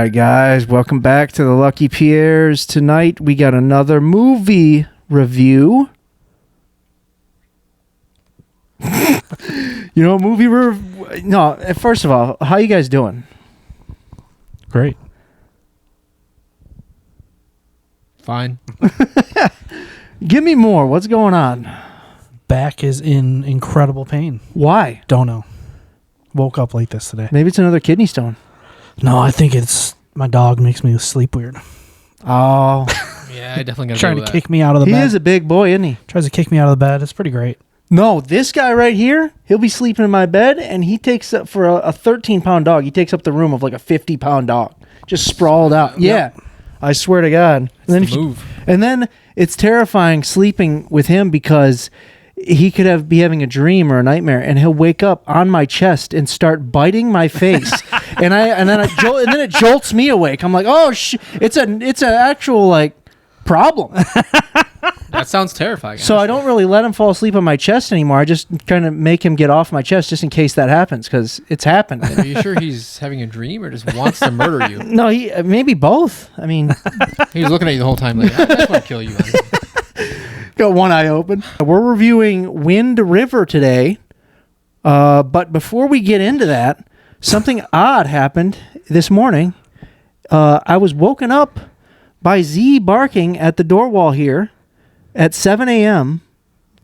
right, guys, welcome back to the Lucky Pierres. Tonight we got another movie review. You know, no, first of all, how you guys doing? Great. Fine. Give me more. What's going on? Back is in incredible pain. Why? Don't know. Woke up like this today. Maybe it's another kidney stone. No, I think it's my dog makes me sleep weird. Oh, Yeah, I definitely got Trying to kick me out of the he bed. is a big boy, isn't he? Tries to kick me out of the bed. It's pretty great. No, this guy right here, he'll be sleeping in my bed, and he takes up for a 13-pound dog. He takes up the room of like a 50-pound dog, just sprawled out. Yeah, I swear to God. Move. And then it's terrifying sleeping with him because he could be having a dream or a nightmare, and he'll wake up on my chest and start biting my face, and then it jolts me awake. I'm like, oh, it's an actual like problem. That sounds terrifying. So I don't really let him fall asleep on my chest anymore. I just kind of make him get off my chest just in case that happens, because it's happened. Are you sure he's having a dream or just wants to murder you? No, he maybe both. I mean, He was looking at you the whole time like, I just want to kill you. got one eye open. We're reviewing Wind River today, but before we get into that, something odd happened this morning. I was woken up by Z barking at the door wall here at 7 a.m.,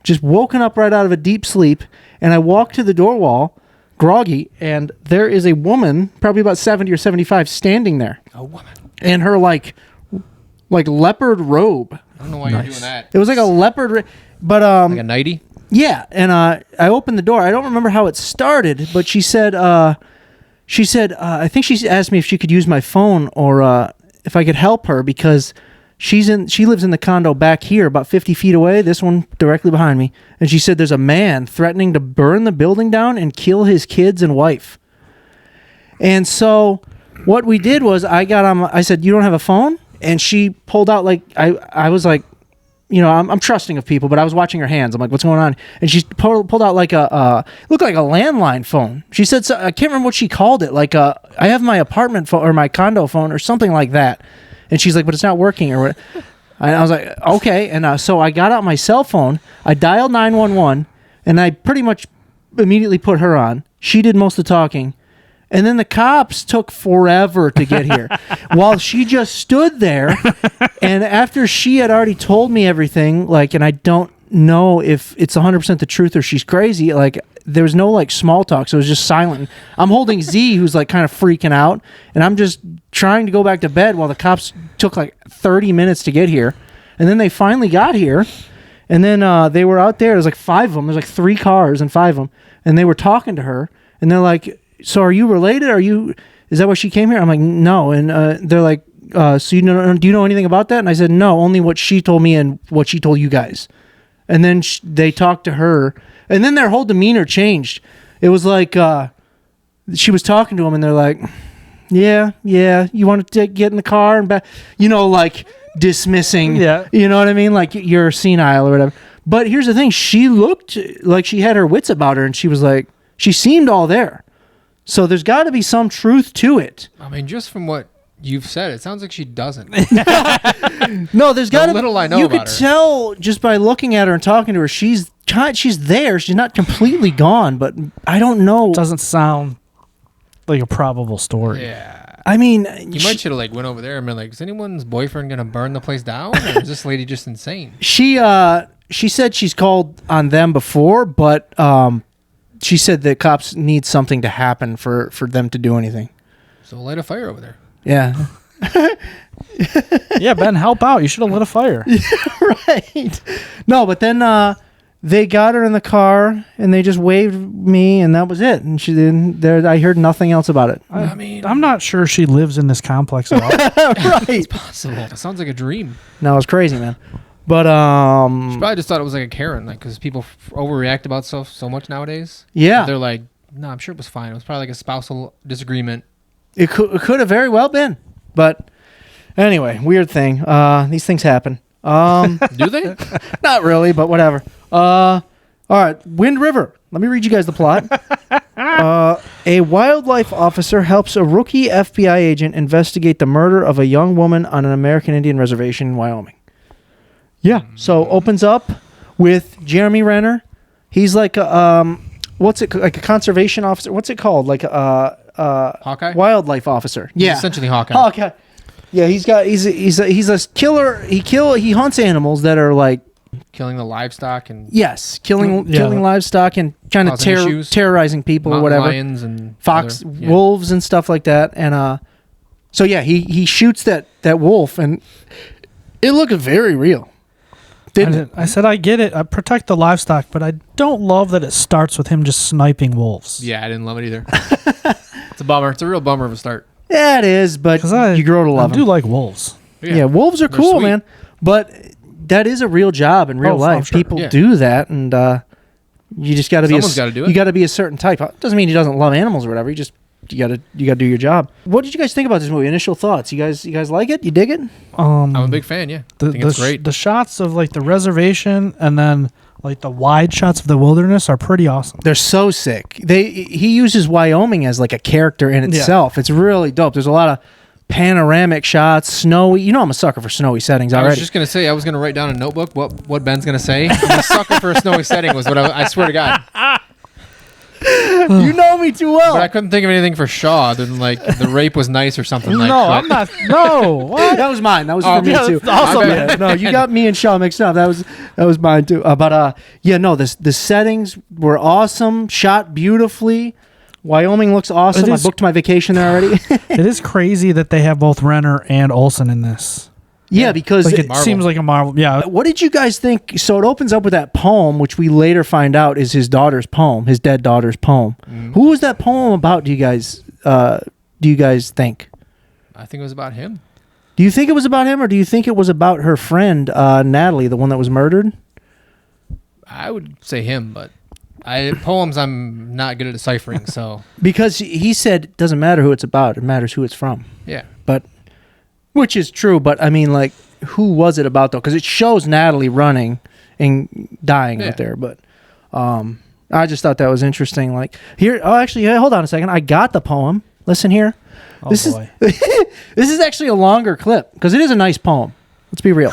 just woken up right out of a deep sleep, and I walked to the door wall, groggy, and there is a woman, probably about 70 or 75, standing there. A woman. In her, like leopard robe. I don't know why you're doing that. It was like a leopard, but Like a nightie? yeah, and I opened the door. I don't remember how it started, but she said, I think she asked me if she could use my phone or if I could help her because she lives in the condo back here, about 50 feet away. This one directly behind me, and she said there's a man threatening to burn the building down and kill his kids and wife. And so what we did was I said, you don't have a phone? And she pulled out I was like, you know, I'm trusting of people, but I was watching her hands. I'm like, what's going on? And she pulled out like looked like a landline phone. She said, I can't remember what she called it. Like I have my apartment phone or my condo phone or something like that. And she's like, but it's not working or what? And I was like, okay. And so I got out my cell phone. I dialed 911 and I pretty much immediately put her on. She did most of the talking. And then the cops took forever to get here while she just stood there. And after she had already told me everything, and I don't know if it's 100% the truth or she's crazy, there was no small talk. So it was just silent. I'm holding Z, who's kind of freaking out. And I'm just trying to go back to bed while the cops took 30 minutes to get here. And then they finally got here. And then they were out there. There's 5 of them. There's 3 cars and 5 of them. And they were talking to her. And they're like, so are you related? Is that why she came here? I'm like, no. And they're like, so do you know anything about that? And I said, no, only what she told me and what she told you guys. And then they talked to her. And then their whole demeanor changed. It was like she was talking to them and they're like, yeah, you want to get in the car and back? Dismissing. Yeah. You know what I mean? Like you're senile or whatever. But here's the thing. She looked like she had her wits about her and she was like, she seemed all there. So there's got to be some truth to it. I mean, just from what you've said, it sounds like she doesn't. No, there's got to. Little I know you about could her. tell just by looking at her and talking to her. She's there. She's not completely gone, but I don't know. Doesn't sound like a probable story. Yeah. I mean, You might should have went over there and been like, is anyone's boyfriend going to burn the place down? Or is this lady just insane? she said she's called on them before, but she said the cops need something to happen for them to do anything. So light a fire over there. Yeah. Yeah, Ben, help out. You should have lit a fire. Right. No, but then they got her in the car and they just waved me and that was it. And she didn't. I heard nothing else about it. I mean, I'm not sure she lives in this complex at all. Right. it's possible. That sounds like a dream. No, it's crazy, man. But She probably just thought it was like a Karen, because people overreact about stuff so much nowadays. yeah, They're like, no, I'm sure it was fine. It was probably like a spousal disagreement. it could have very well been. But anyway, weird thing. These things happen. Do they? Not really, but whatever. All right, Wind River. Let me read you guys the plot. A wildlife officer helps a rookie FBI agent investigate the murder of a young woman on an American Indian reservation in Wyoming. Yeah. So opens up with Jeremy Renner. He's like a what's it like a conservation officer? What's it called? Like a Hawkeye? wildlife officer. He's Yeah. essentially Hawkeye. Hawkeye. Yeah, he's a killer. He hunts animals that are like Killing the livestock and killing Yeah. livestock and kind of Causing issues. terrorizing people or mountain whatever. lions and Fox, other- yeah. wolves and stuff like that. And so yeah, he shoots that wolf and it looked very real. Didn't it? I said I get it. I protect the livestock, but I don't love that it starts with him just sniping wolves. Yeah, I didn't love it either. It's a bummer. It's a real bummer of a start. Yeah, it is, but Because you grow to love I do them. like wolves. Yeah, wolves are They're cool, sweet. man. But that is a real job in real Oh, I'm life. sure. People Yeah. do that, and you just got to be. Someone's gotta do it. You got to be a certain type. Doesn't mean he doesn't love animals or whatever. You got to do your job. What did you guys think about this movie? Initial thoughts? You guys like it? You dig it? I'm a big fan, yeah. I think it's great. The shots of like the reservation and then like the wide shots of the wilderness are pretty awesome. They're so sick. He uses Wyoming as like a character in Yeah. itself. It's really dope. There's a lot of panoramic shots, snowy. You know I'm a sucker for snowy settings I was already. just going to say, I was going to write down a notebook what Ben's going to say. I'm a sucker for a snowy setting was what I swear to God. You know me too well. But I couldn't think of anything for Shaw other than like the rape was nice or something like No, that. I'm not. No, what? That was mine. That was Oh, for me yeah, too. that's awesome, My Yeah, bad. no, you got me and Shaw mixed up. That was mine too. But yeah, no, the settings were awesome. Shot beautifully. Wyoming looks awesome. It I is- booked my vacation there already. It is crazy that they have both Renner and Olsen in this. yeah, because Like it Marvel. seems like a Marvel. Yeah, what did you guys think? So it opens up with that poem, which we later find out is his daughter's poem, his dead daughter's poem. Who was that poem about? Do you guys think? I think it was about him. Do you think it was about him, or do you think it was about her friend Natalie, the one that was murdered? I would say him, but poems I'm not good at deciphering, so Because he said it doesn't matter who it's about; it matters who it's from. yeah. But which is true. But I mean, like, who was it about though? Because it shows Natalie running and dying Yeah. out there. But I just thought that was interesting. Like here, actually, hold on a second. I got the poem. Listen here. oh This boy. This is actually a longer clip because it is a nice poem. Let's be real.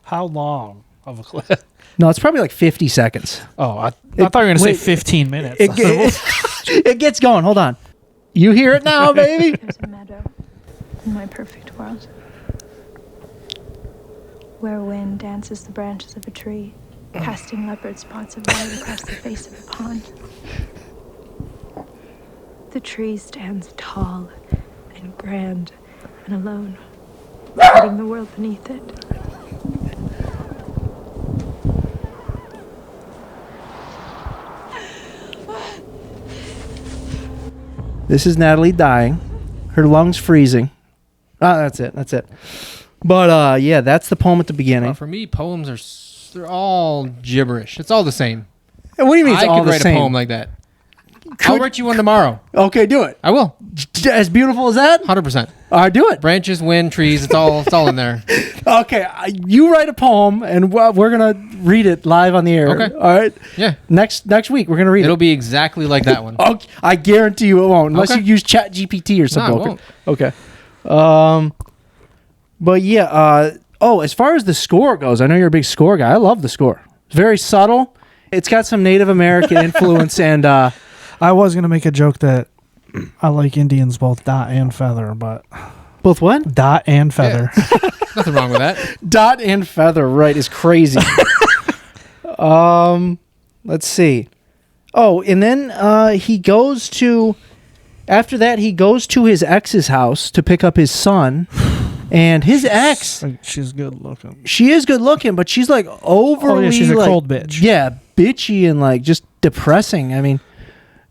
How long of a clip? No, it's probably like 50 seconds. Oh, I thought you were going to say wait, 15 minutes. It gets going. Hold on. You hear it now, baby? There's a meadow in my perfect world where wind dances the branches of a tree, casting leopard spots of light across the face of a pond. The tree stands tall and grand and alone, hiding the world beneath it. This is Natalie dying. Her lungs freezing. That's it. That's it. But yeah, that's the poem at the beginning. For me, poems they're all gibberish. It's all the same. What do you mean it's I all could the write same? a poem like that. I'll write you one tomorrow. Okay, do it. I will. As beautiful as that? 100%. All right, do it. Branches, wind, trees, it's all in there. Okay, you write a poem, and we're gonna read it live on the air. Okay. All right. Yeah. Next week, we're gonna read It'll it. be exactly like that one. Okay, I guarantee you it won't, unless Okay. you use Chat GPT or something. it won't. Okay. But yeah. As far as the score goes, I know you're a big score guy. I love the score. It's very subtle. It's got some Native American influence, and I was going to make a joke that I like Indians both dot and feather, but both what? dot and feather. Nothing wrong with that. Dot and feather, right, is crazy. Let's see. Oh, and then he goes to, after that, he goes to his ex's house to pick up his son. And his ex, She's good looking. she is good looking, but she's like overly. Oh, yeah, she's a like, cold bitch. Yeah, bitchy and like just depressing. I mean,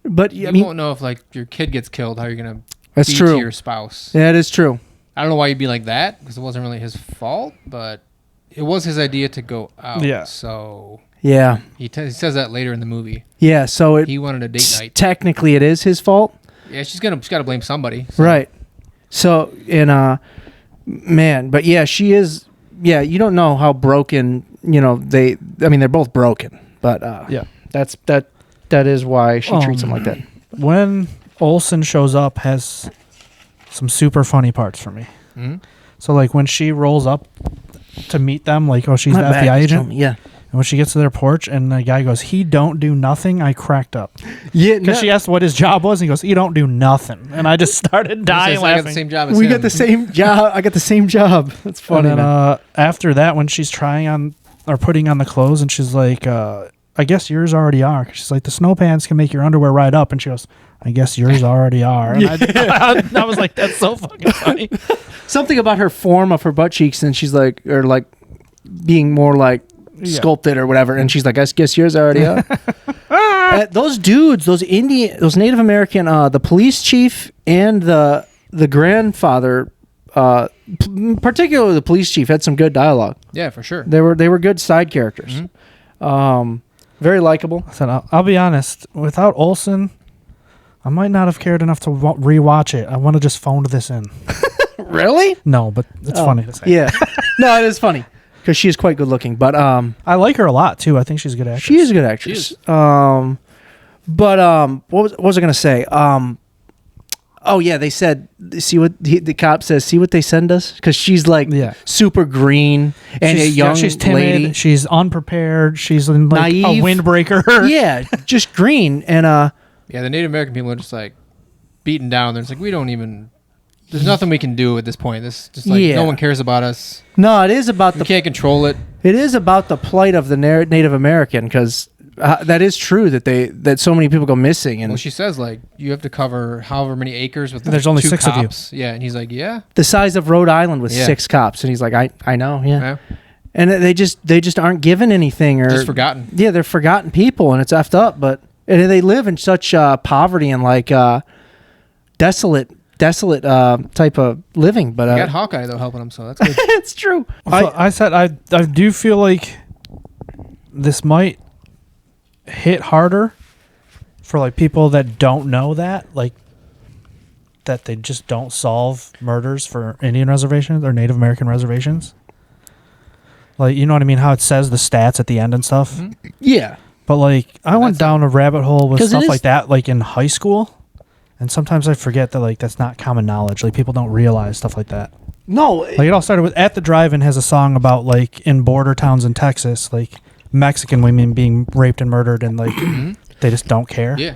but You I mean, won't know if like your kid gets killed, how you're gonna that's be true. to your spouse. Yeah, it is true. I don't know why you'd be like that because it wasn't really his fault, but it was his idea to go out. Yeah. So Yeah, he says that later in the movie. yeah. So it He wanted a date night. technically it is his fault. Yeah, she's got to blame somebody. So. Right. So, and man, but yeah, she is. Yeah, you don't know how broken. You know, they're both broken. But Yeah. that is why she treats him like that. when Olsen shows up has some super funny parts for me. Mhm. So like when she rolls up to meet them, like, oh, she's My the back FBI is agent. killing me. Yeah. And when she gets to their porch and the guy goes, he don't do nothing, I cracked up. Yeah. Because she asked what his job was, and he goes, he don't do nothing. And I just started He dying says, I got laughing. the same job as we him. got the same job. I got the same job. That's funny, And then man. after that, when she's trying on or putting on the clothes, and she's like, I guess yours already are. She's like, the snow pants can make your underwear ride up. And she goes, I guess yours already are. And I was like, that's so fucking funny. Something about her form of her butt cheeks, and she's like, or like being more like Yeah. sculpted or whatever. And she's like, I guess yours already are. Those dudes, those Native American, the police chief and the grandfather, particularly the police chief, had some good dialogue. Yeah, for sure. They were good side characters. Very likable. I said, I'll be honest, without Olsen, I might not have cared enough to rewatch it. I want to just phone this in. Really? No, but it's funny to say. Yeah. No, it is funny because she is quite good looking. But I like her a lot, too. I think she's a good actress. she is a good actress. But what was I gonna say? Oh yeah, they said, see what the cop says. See what they send us, because she's like Yeah. super green and she's timid. lady. She's unprepared. She's like Naive. a windbreaker. Yeah, just green and Yeah, the Native American people are just like beaten down. They're just like, we don't even. There's nothing we can do at this point. This just like Yeah. no one cares about us. no, it is about We the can't control it. it is about the plight of the Native American, because that is true that so many people go missing, and Well, she says like you have to cover however many acres with. There's only 2 6 of you. cops. Yeah, and he's like, yeah. the size of Rhode Island with Yeah. 6 cops, and he's like, I know, yeah. Yeah. And they just aren't given anything, or Just forgotten. Yeah, they're forgotten people, and it's effed up. But and they live in such poverty and like desolate type of living. But You got Hawkeye though helping him, so that's good. it's true. I said I do feel like this might hit harder for like people that don't know that, like that they just don't solve murders for Indian reservations or Native American reservations. Like, you know what I mean? How it says the stats at the end and stuff. Yeah, But like, I went That's down a rabbit hole with 'Cause it stuff is- like that, like in high school. And sometimes I forget that like that's not common knowledge. Like people don't realize stuff like that. no, Like it all started with At the Drive-In has a song about like in border towns in Texas, like Mexican women being raped and murdered, and like they just don't care. Yeah.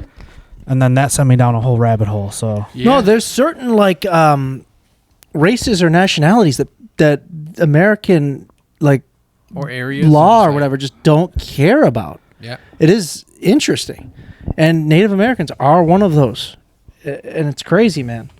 And then that sent me down a whole rabbit hole. So Yeah. no. There's certain like races or nationalities that American like or areas law just or like- whatever just don't care about. Yeah. It is interesting, and Native Americans are one of those, and it's crazy, man.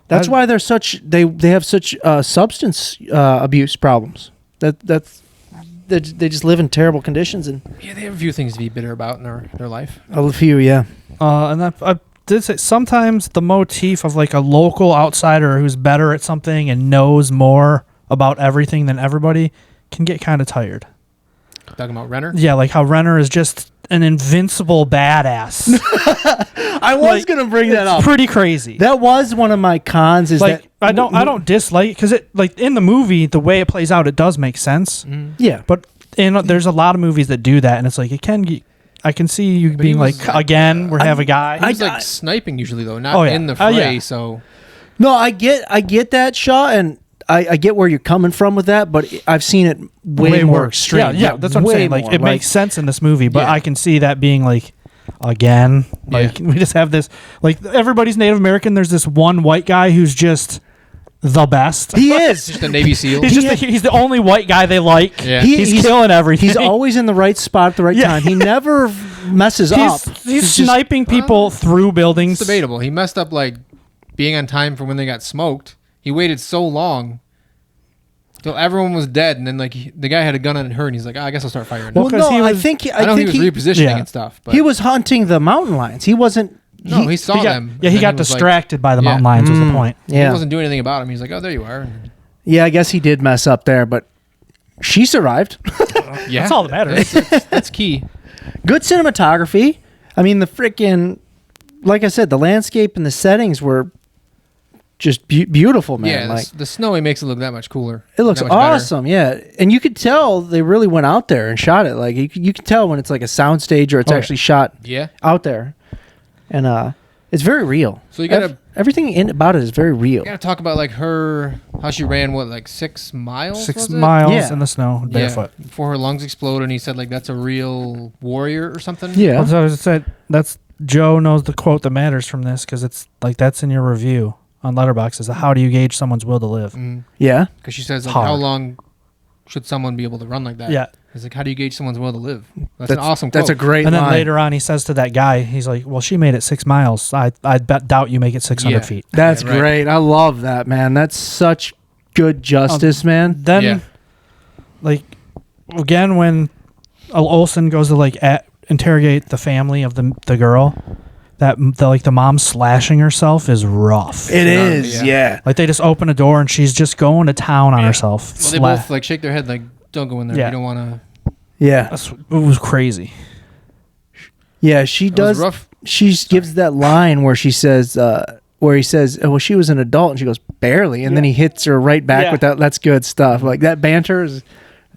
That's why they're such they have such substance abuse problems. They just live in terrible conditions, and Yeah, they have a few things to be bitter about in their life. a few, yeah. and I did say sometimes the motif of like a local outsider who's better at something and knows more about everything than everybody can get kind of tired. Talking about Renner. Yeah, like how Renner is just an invincible badass. I was gonna bring that up. Pretty crazy. That was one of my cons. Is Like that I don't dislike because it like in the movie the way it plays out it does make sense. Yeah, But there's a lot of movies that do that and it's like it can get, I can see you being was, like again we have a guy. He's like sniping usually though, not Oh, yeah. in the Oh, fray. yeah. So no, I get that, Shaw, and I get where you're coming from with that, but I've seen it way more worse. extreme. Yeah, that's what I'm way saying. Like more. it makes sense in this movie, but Yeah. I can see that being like again. Like we just have this like everybody's Native American. There's this one white guy who's just the best. he is. just a Navy SEAL. He's just he's the only white guy they like. Yeah. He's killing everything. He's always in the right spot at the right Yeah. time. He never messes up. He's just- sniping people through buildings. It's debatable. He messed up like being on time for when they got smoked. He waited so long till everyone was dead, and then like the guy had a gun on her, and he's like, I guess I'll start firing. Well, Well, 'cause no, he I was- think I know think he was repositioning yeah. and stuff, but he was hunting the mountain lions. He wasn't. no, he saw He got, them. yeah, and he then got was like- distracted by the Yeah. mountain lions. Was the point? He Yeah, wasn't doing anything about him. He's like, oh, there you are. And yeah. I guess he did mess up there, but she survived. yeah, That's all that matters. That's key. Good cinematography. I mean, the freaking, like I said, the landscape and the settings were just beautiful, man. Yeah, like the snowy makes it look that much cooler. it looks that much better. awesome. Yeah, and you could tell they really went out there and shot it. Like you can tell when it's like a soundstage or it's Oh, yeah. actually shot Yeah, out there. and it's very real. So you gotta everything about it is very real. you gotta talk about like how she ran like 6 miles. 6 was it? miles Yeah. in the snow barefoot. Yeah, before her lungs exploded, and he said like that's a real warrior or something. Yeah, That's what I said. That's Joe knows the quote that matters from this because it's like that's in your review on Letterboxd. Is how do you gauge someone's will to live? yeah. Because she says like Hard. how long should someone be able to run like that? Yeah. It's like how do you gauge someone's will to live? That's an awesome. That's a quote. great And then line. later on, he says to that guy, he's like, "Well, she made it 6 miles. I doubt you make it 600 Yeah. feet." That's Yeah, right. great. I love that, man. That's such good justice, man. Then, Yeah. like, again, when Olsen goes to like interrogate the family of the girl, the mom slashing herself is rough. It Yeah. is, yeah. Like they just open a door and she's just going to town on herself. Well, they both like shake their head like don't go in there. Yeah. You don't want to. Yeah. It was crazy. Yeah, she does. rough. She gives that line where she says, where he says, "Oh, well, she was an adult," and she goes, "Barely," and then he hits her right back Yeah. with that. That's good stuff. Like that banter is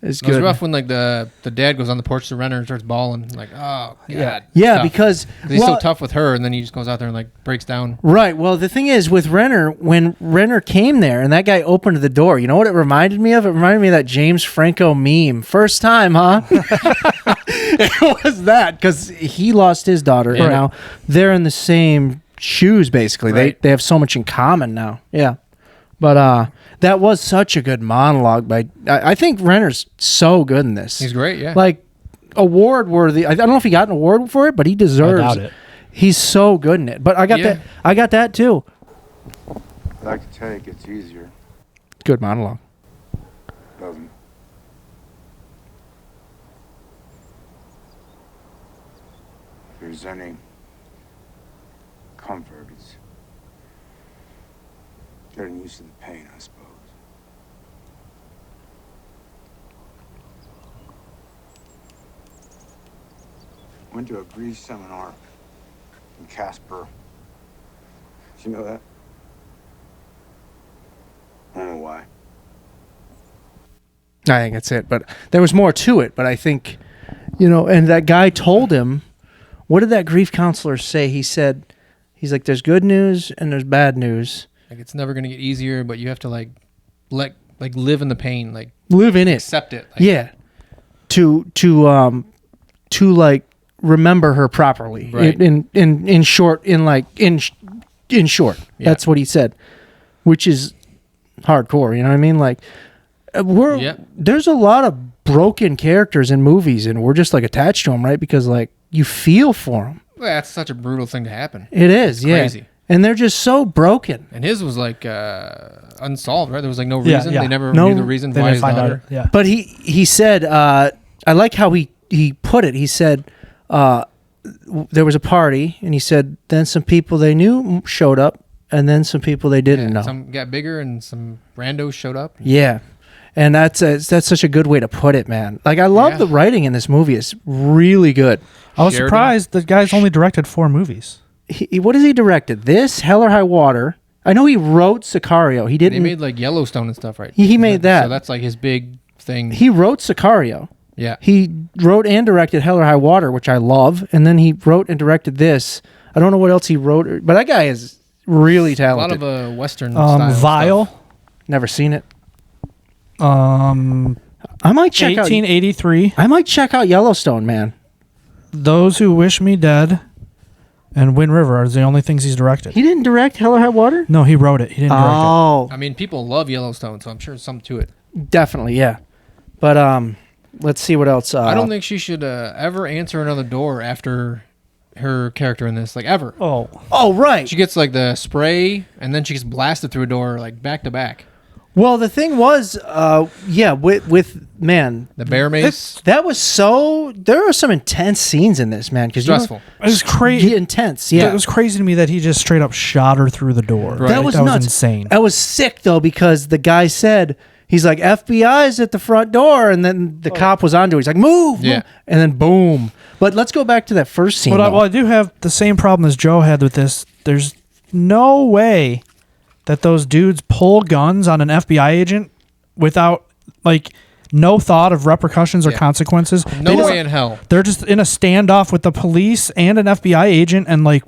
It was good. rough when like the dad goes on the porch to Renner and starts bawling like, oh god. Yeah, Tough. because 'Cause he's well, so tough with her, and then he just goes out there and like breaks down. right. Well, the thing is with Renner, when Renner came there and that guy opened the door, you know what it reminded me of? It reminded me of that James Franco meme. First time, huh? It was that because he lost his daughter, Yeah. and now they're in the same shoes. Basically, Right. they have so much in common now. Yeah, but that was such a good monologue. I think Renner's so good in this. He's great, yeah. Like award worthy. I don't know if he got an award for it, but he deserves. I doubt it. He's so good in it. But I got Yeah. that. I got that too. I'd like to tell you it gets easier. Good monologue. Doesn't. If there's any comfort, it's getting used to the pain, I suppose. Went to a Greece seminar in Casper. Did you know that? I don't know why. I think that's it. But there was more to it. But I think, and that guy told him, what did that grief counselor say? He said, he's like, there's good news and there's bad news. Like it's never gonna get easier, but you have to like live in the pain, like Live in it. accept it. Like, Yeah. To like remember her properly. Right. In short, in short. Yeah. That's what he said, which is hardcore. You know what I mean? Like Yeah. there's a lot of broken characters in movies, and we're just like attached to them, right? Because like you feel for them. Well, that's such a brutal thing to happen. It is, yeah. crazy. And they're just so broken. And his was like unsolved, right? There was like no Yeah, reason. yeah. They never No, knew the reason They why didn't his find daughter. out. Yeah. But he said, I like how he put it. He said, there was a party, and he said, then some people they knew showed up, and then some people they didn't know. Some got bigger, and some randos showed up. Yeah. And that's such a good way to put it, man. Like I love Yeah. the writing in this movie. It's really good. I was Sheridan. surprised the guy's only directed 4 movies. What has he directed? This, Hell or High Water. I know he wrote Sicario. He They didn't. made like Yellowstone and stuff, right? He made that. So that's like his big thing. He wrote Sicario. Yeah. He wrote and directed Hell or High Water, which I love, and then he wrote and directed this. I don't know what else he wrote, but that guy is really A lot talented. of Western style Vile. stuff. Never seen it. 1883. I might check out. I might check out Yellowstone, man. Those Who Wish Me Dead and Wind River are the only things he's directed. He didn't direct Hell or High Water. No, he wrote it. He didn't direct Oh, I mean, people love Yellowstone, so I'm sure there's something to it. definitely, yeah. But let's see what else. I don't think she should ever answer another door after her character in this, like ever. it. Oh, Oh, right. She gets like the spray, and then she gets blasted through a door, like back to back. Well, the thing was, with man, The bear mace. that was so. There are some intense scenes in this, man. Because Stressful. it was crazy. intense. Yeah, It was crazy to me that he just straight up shot her through the door. Right. that was nuts. insane. That was sick though, because the guy said he's like FBI's at the front door, and then the cop was onto it. He's like, move, Yeah. move," and then boom. But let's go back to that first scene. But though. I do have the same problem as Joe had with this. There's no way that those dudes pull guns on an FBI agent without like no thought of repercussions or Yeah. consequences. No They just- way in hell. They're just in a standoff with the police and an FBI agent, and like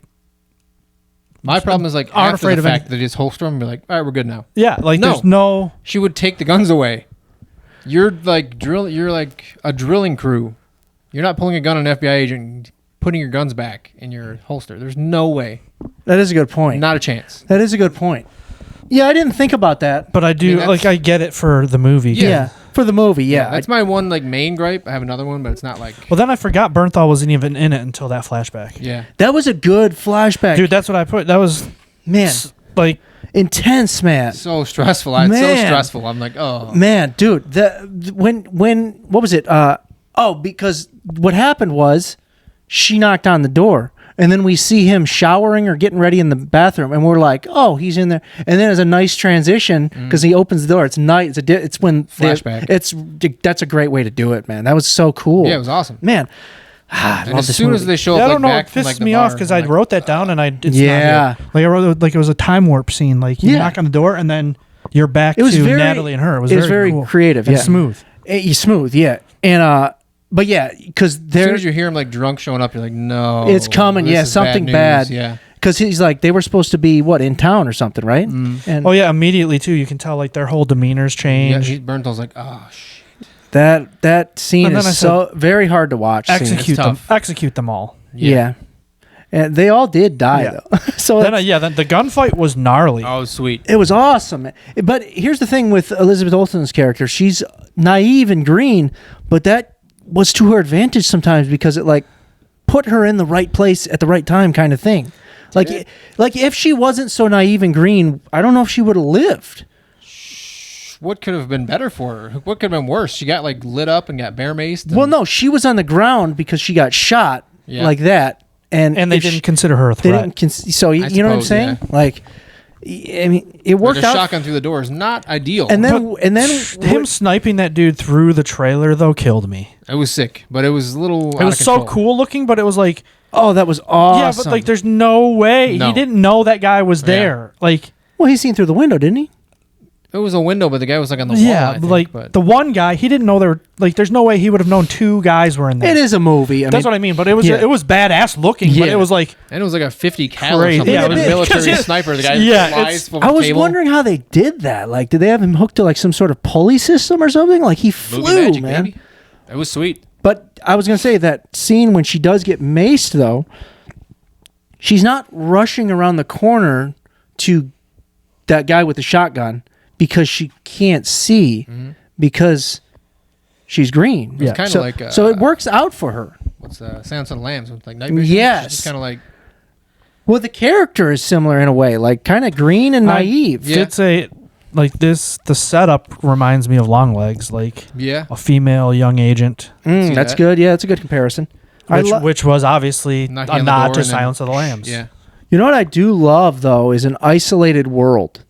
My problem is like aren't after afraid the of fact that they just holster them. You're like, all right, we're good now. Yeah, like No. there's no. She would take the guns away. You're like You're like a drilling crew. You're not pulling a gun on an FBI agent, and putting your guns back in your holster. There's no way. That is a good point. Not a chance. That is a good point. Yeah, I didn't think about that. But I do that's- I get it for the movie. Yeah, for the movie. Yeah, That's my one like main gripe. I have another one, but it's not like. Well, then I forgot Bernthal wasn't even in it until that flashback. Yeah. that was a good flashback. Dude, that's what I put. That was man, like intense, man. So stressful. It's so Man. stressful. I'm like, oh. Man, dude, when what was it? Because what happened was she knocked on the door, and then we see him showering or getting ready in the bathroom, and we're like, oh, he's in there. And then it's a nice transition because he opens the door. It's night. It's when Flashback. That's a great way to do it, man. That was so cool. Yeah, it was awesome. man. And as soon as they show I up, don't like know. back It from pisses like the me bar, off because I'm I like, wrote that down and it's Yeah. not here. Like I wrote it like it was a time warp scene. Like you Yeah. knock on the door and then you're back It was to very- Natalie and her. It was very cool. creative, and yeah. smooth. Smooth, yeah. And but yeah, because As soon there as you hear him like drunk showing up, you're like, no, it's coming. this Yeah, is something news. bad. Yeah. Because he's like they were supposed to be in town or something, right? And Oh yeah, immediately too. You can tell like their whole demeanors Yeah. change. Berntal's like, oh shit. that scene And then I is so very hard to watch. scene. execute them. tough. Execute them all. Yeah. And they all did die Yeah. though. So Then it's- then the gunfight was gnarly. Oh, sweet. it was awesome. But here's the thing with Elizabeth Olsen's character: she's naive and green, but that was to her advantage sometimes because it like put her in the right place at the right time, kind of thing. Like if she wasn't so naive and green, I don't know if she would have lived. What could have been better for her? What could have been worse? She got like lit up and got bear maced. and- Well, no, she was on the ground because she got shot Yeah. like that, and and they if didn't she- consider her a They threat. didn't. So you know what I'm suppose, saying? yeah. Like, I mean, it Like worked a out. shotgun through the door is not ideal. And then Him sniping that dude through the trailer though killed me. it was sick, but it was a little. It was so cool looking, but it was like, oh, that was awesome. yeah, but like, there's no way No. he didn't know that guy was there. Like, well, he seen through the window, didn't he? It was a window, but the guy was like on the wall. yeah, I think, like but the one guy, he didn't know there were like. There's no way he would have known two guys were in there. It is a movie. That's what I mean. But it was yeah. it was badass looking. But Yeah. it was like and it was like a 50 cal or Crazy. something. Yeah, It was it a is. military 'Cause it- sniper. The guy yeah, flies it's- from I a was table. wondering how they did that. Like, did they have him hooked to like some sort of pulley system or something? Like he Movie flew, magic, man. baby. It was sweet. But I was gonna say that scene when she does get maced, though, she's not rushing around the corner to that guy with the shotgun because she can't see because she's green. It's kinda so, like, so it works out for her. What's Silence of the Lambs with like night vision? Yes. It's just kind of like Well, the character is similar in a way, like kind of green and naive. Yeah. it's a like this. The setup reminds me of Longlegs, like yeah. a female young agent, See That's that. good. Yeah, that's a good comparison. which was obviously Knocking a on the nod door to and then- Silence of the Lambs. Yeah. You know what I do love though is an isolated world.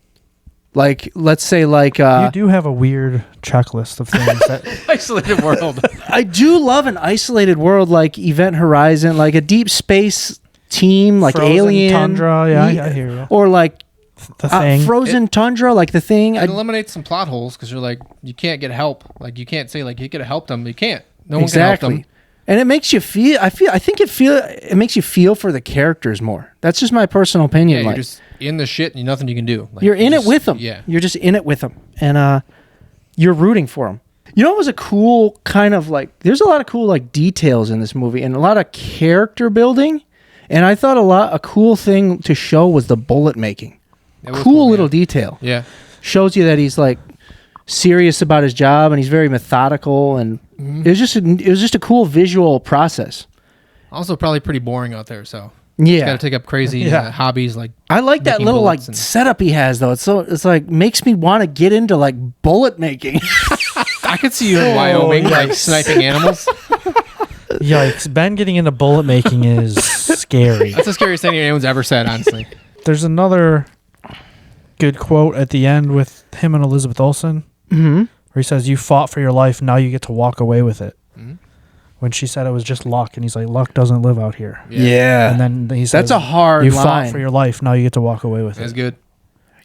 Like, let's say, like You do have a weird checklist of things that Isolated world. I do love an isolated world like Event Horizon, like a deep space team, like Frozen Alien, Tundra, yeah, I hear you. or like The Thing. Frozen Tundra, like The Thing. It eliminates some plot holes because you're like, you can't get help. Like, you can't say, like, you could have helped them. You can't. No one can help Exactly. them. And it makes you feel. I think it makes you feel for the characters more. That's just my personal Yeah, opinion. you're like, just in the shit and nothing you can do. Like, you're in just- it with them. Yeah. You're just in it with them, and you're rooting for them. You know, what was a cool kind of like. There's a lot of cool like details in this movie and a lot of character building. And I thought a cool thing to show was the bullet making. It was Cool little yeah. detail. Yeah. Shows you that he's like serious about his job and he's very methodical, and Mm-hmm. it was just a cool visual process. Also, probably pretty boring out there. So, Yeah, got to take up crazy Yeah. hobbies like. I like that making little like bullets and- setup he has though. It's like makes me want to get into like bullet making. I could see you in Wyoming, like sniping animals. Yikes! Ben getting into bullet making is scary. That's the scariest thing anyone's ever said, honestly. There's another good quote at the end with him and Elizabeth Olsen, Mm-hmm. where he says, "You fought for your life. Now you get to walk away with it." Mhm. When she said it was just luck, and he's like, "Luck doesn't live out here." Yeah, And then he says, that's a hard You line. fought for your life. Now you get to walk away with That's it. good.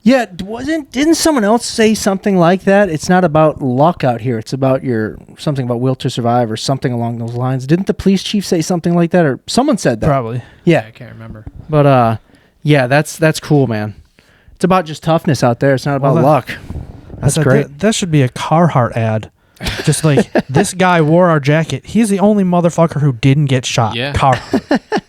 Yeah, didn't someone else say something like that? It's not about luck out here. It's about something about will to survive or something along those lines. Didn't the police chief say something like that, or someone said that? Probably. Yeah, I can't remember. but Yeah, that's cool, man. It's about just toughness out there. It's not about Well, luck. That's That- great. That should be a Carhartt ad. Just like, this guy wore our jacket. He's the only motherfucker who didn't get shot. Yeah. Carhartt.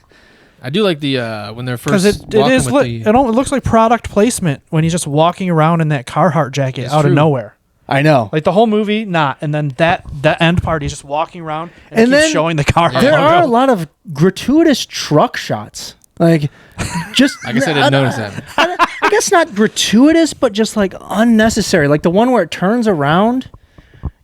I do like the when they're Because first it walking is with lit. the. It looks like product placement when he's just walking around in that Carhartt jacket It's out true. of nowhere. I know. Like the whole movie, not. And then that end part, he's just walking around and, And keeps then showing the Carhartt There logo. are a lot of gratuitous truck shots. Like, just I guess I didn't notice that. I guess not gratuitous, but just like unnecessary. Like the one where it turns around.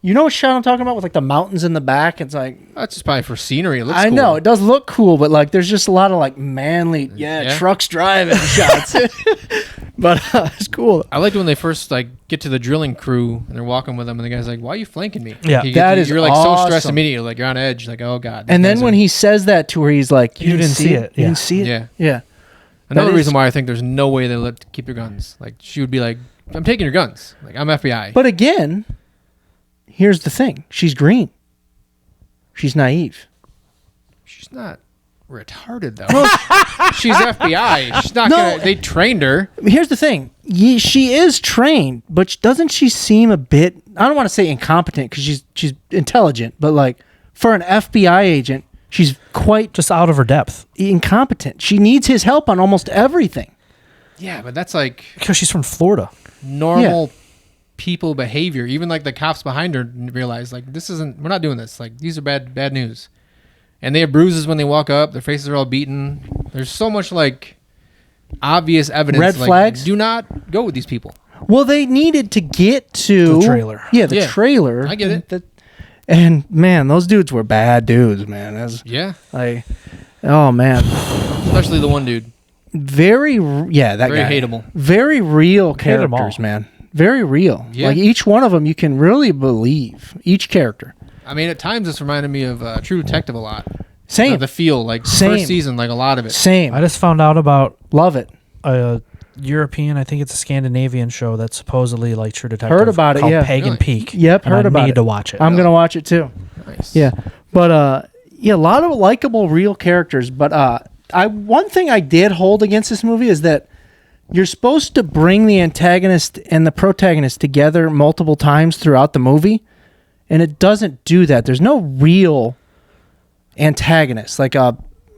You know what shot I'm talking about with like the mountains in the back? It's like That's just probably for scenery. It looks I cool. know it does look cool, but like there's just a lot of like manly, Yeah. trucks driving shots. But it's cool. I liked when they first like get to the drilling crew and they're walking with them, and the guy's like, "Why are you flanking me?" Yeah. Like, That is you're like so stressed awesome. immediately, like you're on edge, like oh god. these And then guys when are-" he says that to her, he's like, You didn't see it. You Yeah. didn't see it. Yeah. Yeah. another that is- reason why I think there's no way they let keep their guns. Like she would be like, "I'm taking your guns. Like I'm FBI." But again, here's the thing: she's green. She's naive. she's not retarded though. She's FBI. She's not No. gonna. They trained her. Here's the thing: she is trained, but doesn't she seem a bit? I don't want to say incompetent because she's intelligent, but like for an FBI agent, she's quite Just out of her depth. incompetent. She needs his help on almost everything. Yeah, but that's like Because she's from Florida. normal people behavior. Even like the cops behind her realize like this isn't. We're not doing this. Like these are bad news. And they have bruises when they walk up. Their faces are all beaten. There's so much like obvious evidence. Red like, flags? Do not go with these people. Well, they needed to get to The trailer. Yeah, the Yeah, trailer. I get it. And man, those dudes were bad dudes, man. That's Yeah, like, oh man, especially the one dude. that Very guy. hateable. Very real Hate 'em all. characters, man. Very real. Yeah. Like each one of them, you can really believe each character. I mean, at times this reminded me of True Detective a lot. Same, The feel, like Same. first season, like a lot of it. same. I just found out about Love it. a European, I think it's a Scandinavian show that's supposedly like True Detective. Heard about it, called yeah. Pagan Really? Peak. Yep, and heard I about need it. to watch it. I'm gonna watch it too. Nice. Yeah, but yeah, a lot of likable, real characters. But one thing I did hold against this movie is that you're supposed to bring the antagonist and the protagonist together multiple times throughout the movie, and it doesn't do that. There's no real antagonist, like a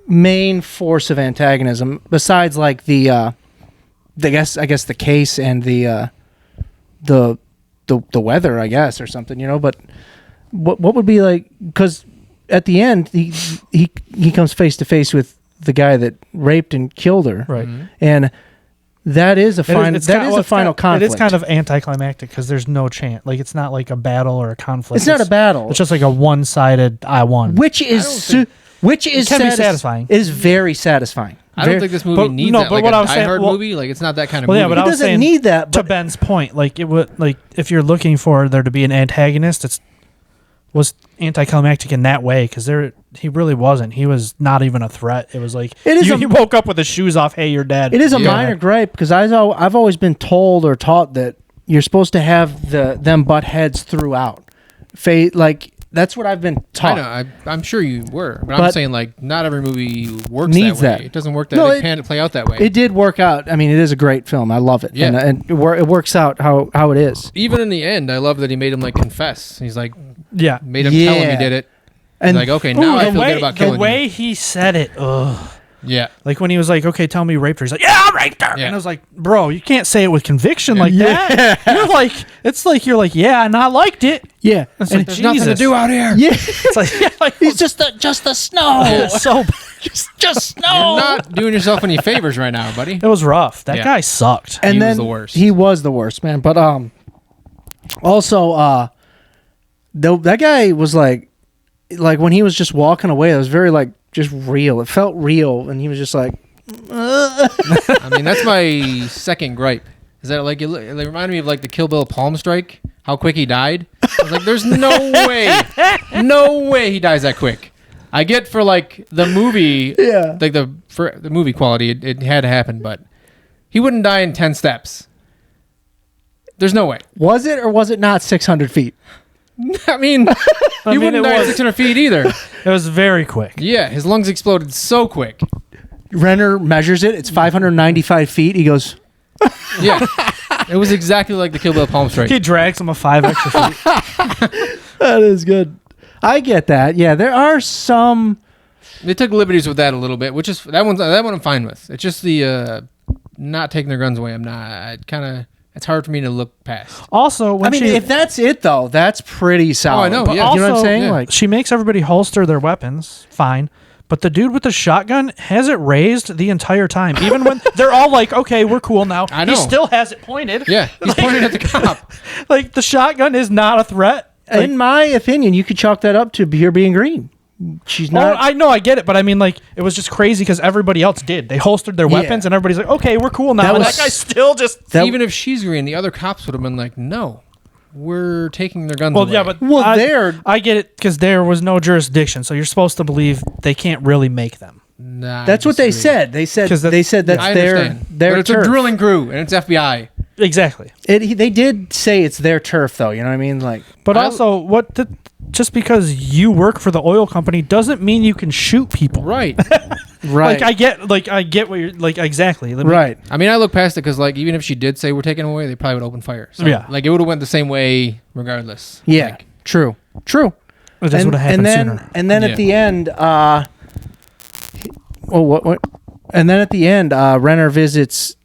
main force of antagonism, besides like I guess the case and the weather, I guess, or something, you know. But what would be like, because at the end he comes face to face with the guy that raped and killed her, Right. and that is a final conflict. It is kind of anticlimactic because there's no chance. Like it's not like a battle or a conflict. It's not a battle. It's just like a one-sided I won. which is It can be satisfying. It is very satisfying. I don't Very- think this movie but- needs no, that. but Like what a I was Die saying- Hard well- movie, like it's not that kind of Well, yeah, movie. but I It was doesn't saying need that. to But Ben's point, like it would, like if you're looking for there to be an antagonist, was anticlimactic in that way because he really wasn't. He was not even a threat. It was like It is he woke up with his shoes off. Hey, you're dead. it is a Yeah. minor gripe because I've always been told or taught that you're supposed to have them butt heads throughout. Like that's what I've been I taught. know. I'm sure you were, but I'm But- saying like not every movie works Needs that way. that. It doesn't work that. No, it it- can't play out that way. It did work out. I mean, it is a great film. I love it. Yeah. And it works out how it is. Even in the end, I love that he made him like confess. He's like yeah. made him tell him Yeah. he did it. And He's like, okay, now I feel good about the killing way he said it. Ugh. you. Yeah. Like when he was like, "Okay, tell me you raped her." He's like, "Yeah, I raped her." Yeah. And I was like, "Bro, you can't say it with conviction like that." You're like, it's like you're like, "Yeah, and I liked it." yeah, It's and like, There's nothing to Jesus. do out here. yeah. It's like, yeah, like He's just the snow. it's so. just snow. You're not doing yourself any favors right now, buddy. It was rough. That Yeah. guy sucked. And He was then the worst. He was the worst, man. But also that guy was like when he was just walking away, it was very like just real. It felt real, and he was just like, I mean, that's my second gripe. Is that like it reminded me of like the Kill Bill Palm Strike? How quick he died. I was like, there's no way he dies that quick. I get for like the movie, Yeah. like for the movie quality, it had to happen, but he wouldn't die in 10 steps. There's no way. was it or was it not 600 feet? I mean, he mean, wouldn't it die at was- 600 feet either. It was very quick. Yeah, his lungs exploded so quick. Renner measures it. It's 595 feet. He goes, Yeah. It was exactly like the Kill Bill palm strike. He drags him a 5 extra feet. that is good. I get that. Yeah, there are some. They took liberties with that a little bit, which is that one I'm fine with. It's just the not taking their guns away. I'm not it's hard for me to look past. Also, when I mean, if that's it though, that's pretty solid. I know, But yeah. You know what I'm Also, saying? yeah. Like, she makes everybody holster their weapons, fine. But the dude with the shotgun has it raised the entire time. Even when they're all like, okay, we're cool now. I know. He still has it pointed. Yeah, he's pointing at the cop. Like, the shotgun is not a threat. Like, in my opinion, you could chalk that up to her being green. She's well, not. I know, I get it, but I mean, like, it was just crazy because everybody else did. They holstered their weapons, and everybody's like, okay, we're cool now. That And was- that guy still just... That- Even if she's green, the other cops would have been like, "No, we're taking their guns Well, away." yeah, but Well, I get it because there was no jurisdiction, so you're supposed to believe they can't really make them. Nah, I That's what they disagree. said. They said 'Cause they said that's I their understand. their but it's turf. a drilling crew and it's FBI. Exactly. They did say it's their turf, though. You know what I mean? Like, But I- also, just because you work for the oil company doesn't mean you can shoot people. Right. right, I get what you're like exactly. right. I mean, I look past it because, like, even if she did say we're taking them away, they probably would open fire. So, Yeah. like, it would have went the same way regardless. Yeah, Like, true. It just would have happened sooner. And then Yeah. at the end, what? And then at the end, Renner visits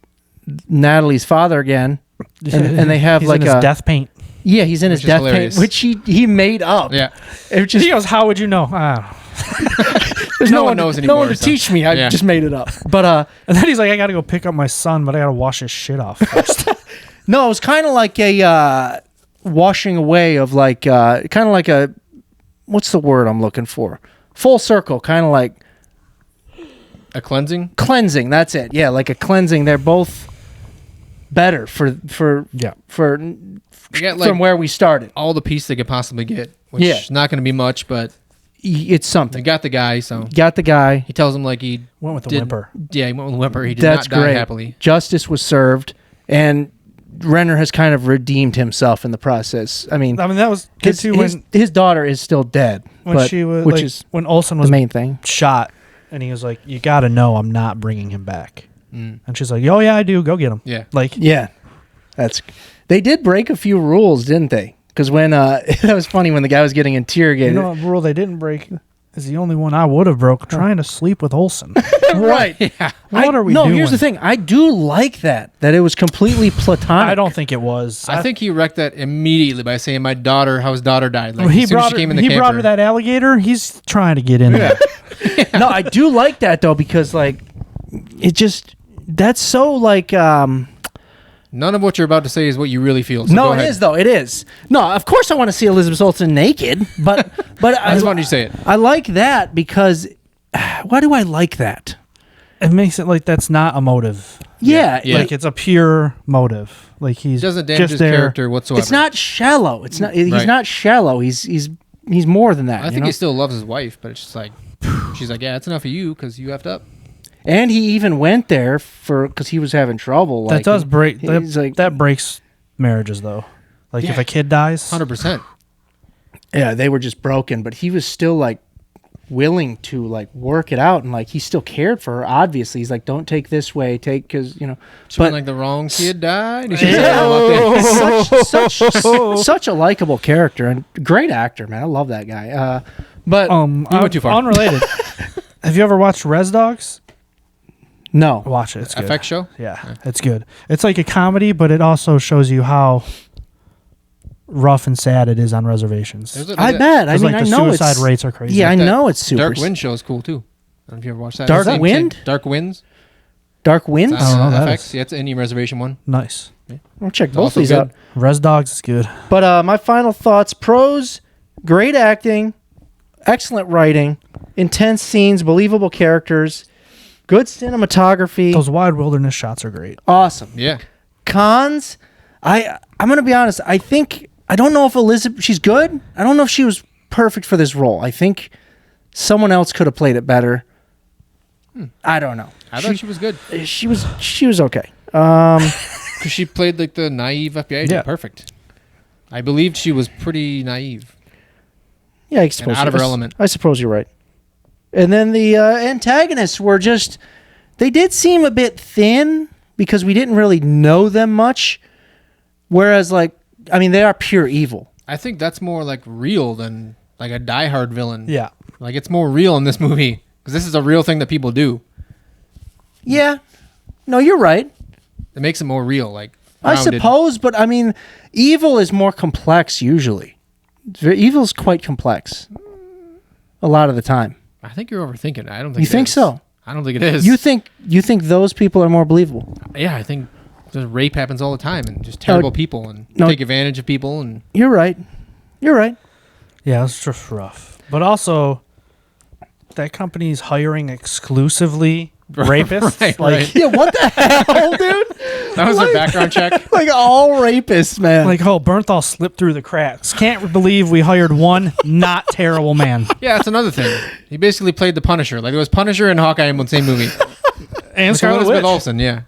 Natalie's father again, and they have He's like in his a death paint. Yeah, he's in his Which is death hilarious. paint, which he made up. Yeah. It just He goes, "How would you know?" there's no one knows no anymore, one to so- teach me. I Yeah. just made it up. But And then he's like, "I got to go pick up my son, but I got to wash his shit off first." no, it was kind of like a washing away of like kind of like a what's the word I'm looking for? Full circle, kind of like A cleansing? cleansing. That's it. Yeah, like a cleansing. They're both better for Yeah. They got, like, from where we started. all the peace they could possibly get, which Yeah. is not going to be much, but It's they something. got the guy, so Got the guy. he tells him, like, he Went with the didn't- whimper. Yeah, he went with the whimper. He did That's not die great. happily. Justice was served, and Renner has kind of redeemed himself in the process. I mean, I mean, that was good too his daughter is still dead, when but, she was which like, is when Olsen the was main thing. shot, and he was like, "You got to know I'm not bringing him back." Mm. And she's like, "Oh yeah, I do. Go get him." Yeah. Like, Yeah, they did break a few rules, didn't they? Because when that was funny when the guy was getting you interrogated. know what rule they didn't break is the only one I would have broke, trying to sleep with Olsen. right? Yeah. What are we No, doing? here's the thing. I do like that it was completely platonic. I don't think it was. I think he wrecked that immediately by saying, how his daughter died. Like, he as soon as brought she her, came in the he camper. brought her that alligator. He's trying to get in there. No, I do like that though because like it just that's so like None of what you're about to say is what you really feel. So no, go it ahead. is though. It is. No, of course I want to see Elizabeth Olsen naked, but I just wanted you to say it. I like that because why do I like that? It makes it like that's not a motive. Yeah, Yeah. Like it's a pure motive. Like he's It doesn't damage just his there. character whatsoever. it's not shallow. It's not. He's Right. not shallow. He's more than that. I you think know? he still loves his wife, but it's just like, she's like, yeah, it's enough of you because you effed up. And he even went there because he was having trouble. That like, does break. he's like, That breaks marriages though. Like if Yeah. a kid dies, 100%. yeah, they were just broken, but he was still like willing to like work it out, and like he still cared for her. Obviously, he's like, don't take this way, take because you know. But But like the wrong kid died. And she's like, "Oh, okay." such a likable character and great actor, man. I love that guy. But You went too far. Unrelated. Have you ever watched Res Dogs? no, Watch it. It's good. FX show? Yeah, it's good. It's like a comedy, but it also shows you how rough and sad it is on reservations. There's a- I bet. I 'Cause, mean, like, I the know suicide it's rates are crazy. Yeah, I That know it's super. Dark Wind show is cool too. I don't know if you ever watched that. Dark Same Wind? kid. Dark Winds? Dark Winds. I don't know that FX. is. Yeah, it's an Indian reservation one. Nice. I'll check It's both also these good. out. Res Dogs is good. But my final thoughts: pros, great acting, excellent writing, intense scenes, believable characters, good cinematography, Those wide wilderness shots are great. awesome. Yeah. Cons, I'm gonna be honest. I don't know if Elizabeth. She's good. I don't know if she was perfect for this role. I think someone else could have played it better. I don't know. I thought she was good She was okay. because she played like the naive FBI agent. Yeah. Perfect. I believed she was pretty naive. Yeah, I suppose out of her I s- element. I suppose you're right. And then the antagonists were just They did seem a bit thin because we didn't really know them much. Whereas, like, I mean, they are pure evil. I think that's more like real than like a diehard villain. Yeah. Like it's more real in this movie because this is a real thing that people do. Yeah. No, you're right. It makes it more real. Like I grounded. suppose, but I mean, evil is more complex usually. Evil is quite complex a lot of the time. I think you're overthinking it. I don't think You think is. so? I don't think it is. You think those people are more believable? Yeah, I think just rape happens all the time and just terrible people and no. take advantage of people and You're right. You're right. Yeah, it's just rough. But also, that company's hiring exclusively rapists. Right, like, right. Yeah, what the hell, dude? that was a background check. Like all rapists, man. like, oh, Bernthal slipped through the cracks. Can't believe we hired one not terrible man. Yeah, that's another thing. He basically played the Punisher. Like it was Punisher and Hawkeye in the same movie. And With Scarlet Elizabeth Witch. Olsen, yeah.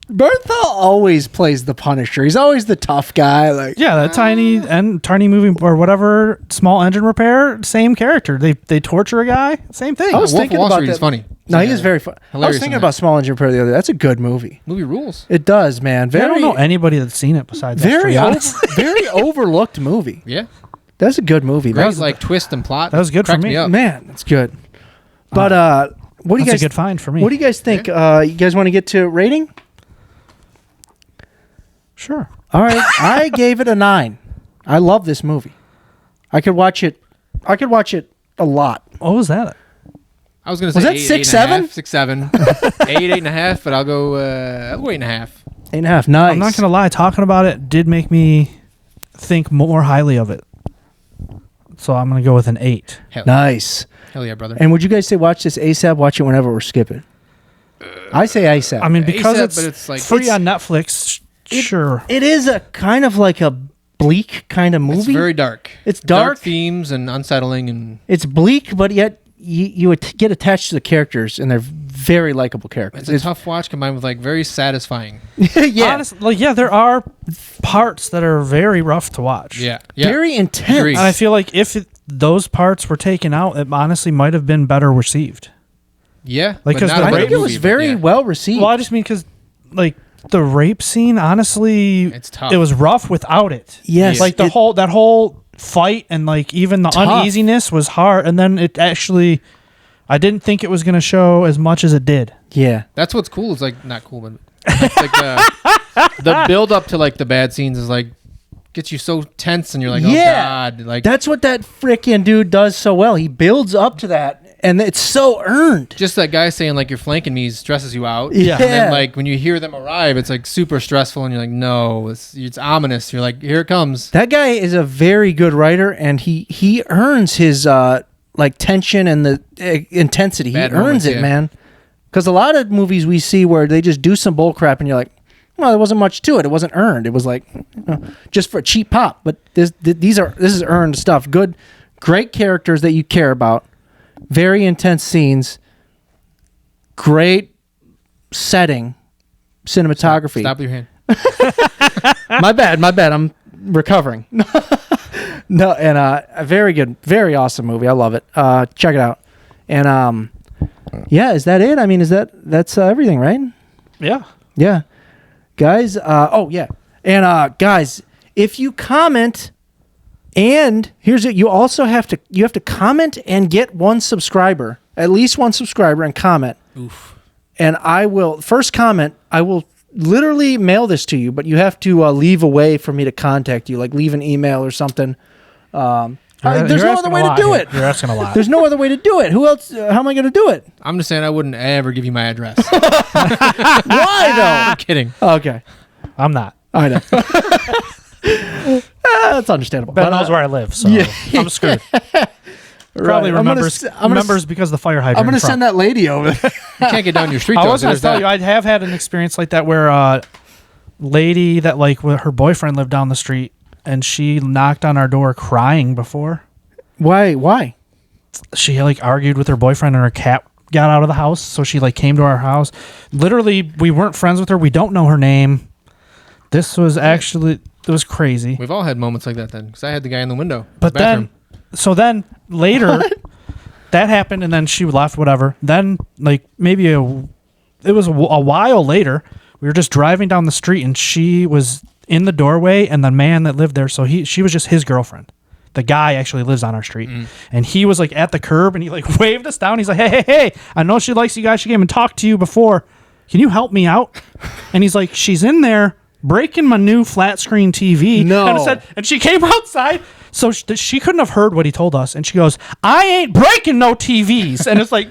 Bernthal always plays the Punisher. He's always the tough guy. Like, Yeah, that tiny movie or whatever, small engine repair, same character. They torture a guy, same thing. I was Wolf thinking of Wall about Street that. is funny. No, he is very fun. I was hilarious thinking in about that. Small Engine Repair the other day. That's a good movie. Movie rules. It does, man. I Very, don't know anybody that's seen it besides us, to very, be honest. very overlooked movie. Yeah. That's a good movie. Great, Man. like twist and plot. that was good for Cracked me. up. Man, that's good. But what do you That's guys? a good find for me. What do you guys think? You guys want to get to rating? Sure. All right, I gave it a 9. I love this movie. I could watch it. I could watch it a lot. What was that? I was gonna say Was that 8, 6, 8.5, 7? 6, 7, 8.5, but I'll go 8.5. 8.5. Nice. I'm not gonna lie. Talking about it did make me think more highly of it. So I'm gonna go with an 8. Nice. Hell yeah, brother. And would you guys say watch this ASAP? Watch it whenever we're skipping. I say ASAP. I mean, because ASAP, it's, but it's like- free it's- on Netflix. Sure. it is a kind of like a bleak kind of movie. It's very dark. It's dark. themes and unsettling and It's bleak, but yet you would get attached to the characters, and they're very likable characters. it's a tough watch combined with like very satisfying. yeah, Honestly, like, yeah, there are parts that are very rough to watch. Yeah. Yeah. very intense. Agreed. And I feel like if those parts were taken out, it honestly might have been better received. Yeah. Like, but 'cause not the a I better think it was movie, but very yeah. well received. Well, I just mean because, like, the rape scene, honestly, It's tough. it was rough without it. Yes, Like, it- that whole fight and, like, even the Tough. uneasiness was hard. And then it actually, I didn't think it was going to show as much as it did. Yeah, That's what's cool. It's like not cool, but it's like the build up to like the bad scenes is like gets you so tense and you're like, oh Yeah. god, like that's what that frickin' dude does so well. He builds up to that, and it's so earned. just that guy saying like you're flanking me stresses you out. Yeah. And then like when you hear them arrive, it's like super stressful and you're like, no, it's ominous. You're like, here it comes. That guy is a very good writer, and he earns his like tension and the intensity. Bad he earns moments, it, yeah. man. Because a lot of movies we see where they just do some bull crap, and you're like, well, there wasn't much to it. It wasn't earned. It was like just for a cheap pop. But this is earned stuff. Good, great characters that you care about. Very intense scenes. Great setting, cinematography. Stop with your hand. My bad. I'm recovering. No, and very good, very awesome movie. I love it. Check it out. And yeah, is that it? I mean, that's everything, right? Yeah. Yeah, guys. Oh yeah, and guys, if you comment, and here's it, you also have to comment and get one subscriber, at least one subscriber, and comment. Oof. And I will first comment. I will literally mail this to you, but you have to leave a way for me to contact you, like leave an email or something. There's no other way to do it. You're asking a lot. There's no other way to do it. Who else? How am I going to do it? I'm just saying I wouldn't ever give you my address. Why I'm kidding. though? Okay, I'm not. I know. That's understandable. Ben But, knows where I live, so yeah. I'm screwed. Probably I'm gonna remembers s- I'm gonna remembers s- because the fire hydrant. I'm going in to send front. that lady over there. You can't get down your street. I though, was so going there's to tell that. you, I have had an experience like that where a lady that like her boyfriend lived down the street, and she knocked on our door crying before. Why? She like argued with her boyfriend, and her cat got out of the house, so she like came to our house. Literally, we weren't friends with her. We don't know her name. This was actually it was crazy. We've all had moments like that then, because I had the guy in the window. But the bathroom. then later that happened, and then she left. Whatever. Then like maybe it was a while later. We were just driving down the street, and she was in the doorway, and the man that lived there, so she was just his girlfriend. The guy actually lives on our street, and he was like at the curb, and he like waved us down. He's like, hey, I know she likes you guys. She came and talked to you before. Can you help me out? And he's like, she's in there breaking my new flat screen TV. No. And she came outside, so she couldn't have heard what he told us. And she goes, I ain't breaking no TVs. And it's like,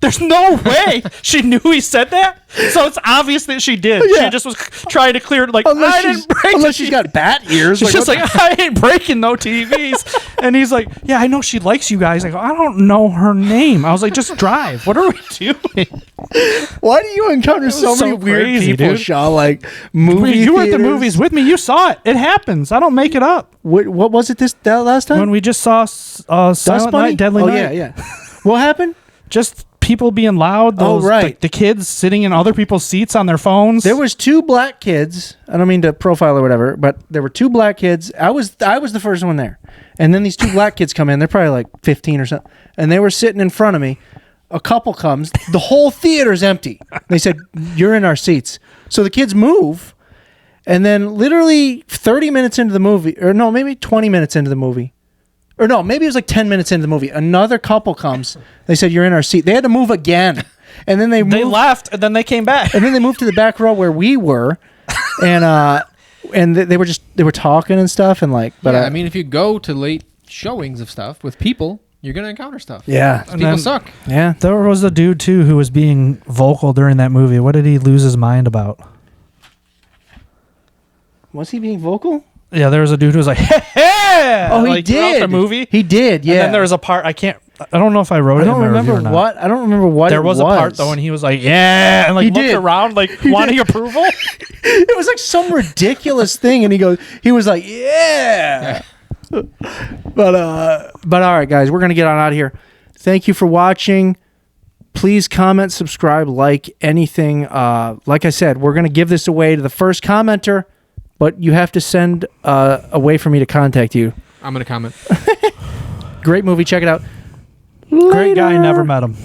there's no way she knew he said that. So it's obvious that she did. Yeah. She just was trying to clear it. Like, Unless she's got bat ears. She's just like, I ain't breaking no TVs. And he's like, yeah, I know she likes you guys. I go, I don't know her name. I was like, just drive. What are we doing? why do you encounter so many weird crazy, people, dude. Shaw? Like movie You were at the theaters? movies with me. You saw it. It happens. I don't make it up. What was it that last time? When we just saw Silent Night, Deadly Night. Yeah. What happened? Just people being loud. Right. The kids sitting in other people's seats on their phones. There was 2 black kids. I don't mean to profile or whatever, but there were 2 black kids. I was the first one there. And then these 2 black kids come in. They're probably like 15 or something. And they were sitting in front of me. A couple comes. The whole theater's empty. They said, you're in our seats. So the kids move. And then literally 30 minutes into the movie, or no, maybe 20 minutes into the movie, or no, maybe it was like 10 minutes into the movie, another couple comes. They said, you're in our seat. They had to move again. And then they left, and then they came back. And then they moved to the back row where we were. And they were talking and stuff. And like, but yeah, I mean, if you go to late showings of stuff with people, you're going to encounter stuff. yeah. People suck. Yeah. There was a dude, too, who was being vocal during that movie. What did he lose his mind about? Was he being vocal? Yeah, there was a dude who was like, hey! Oh, he like, throughout did. the movie. He did, yeah. And then there was a part, I don't know if I wrote it in my review or not. I don't remember what There was a part, though, and he was like, yeah, and like He looked did. around, like wanting approval. It was like some ridiculous thing, and he was like, yeah. But all right, guys, we're gonna get on out of here. Thank you for watching. Please comment, subscribe, like anything. Like I said, we're gonna give this away to the first commenter, but you have to send a way for me to contact you. I'm going to comment. Great movie, check it out. Great guy, never met him.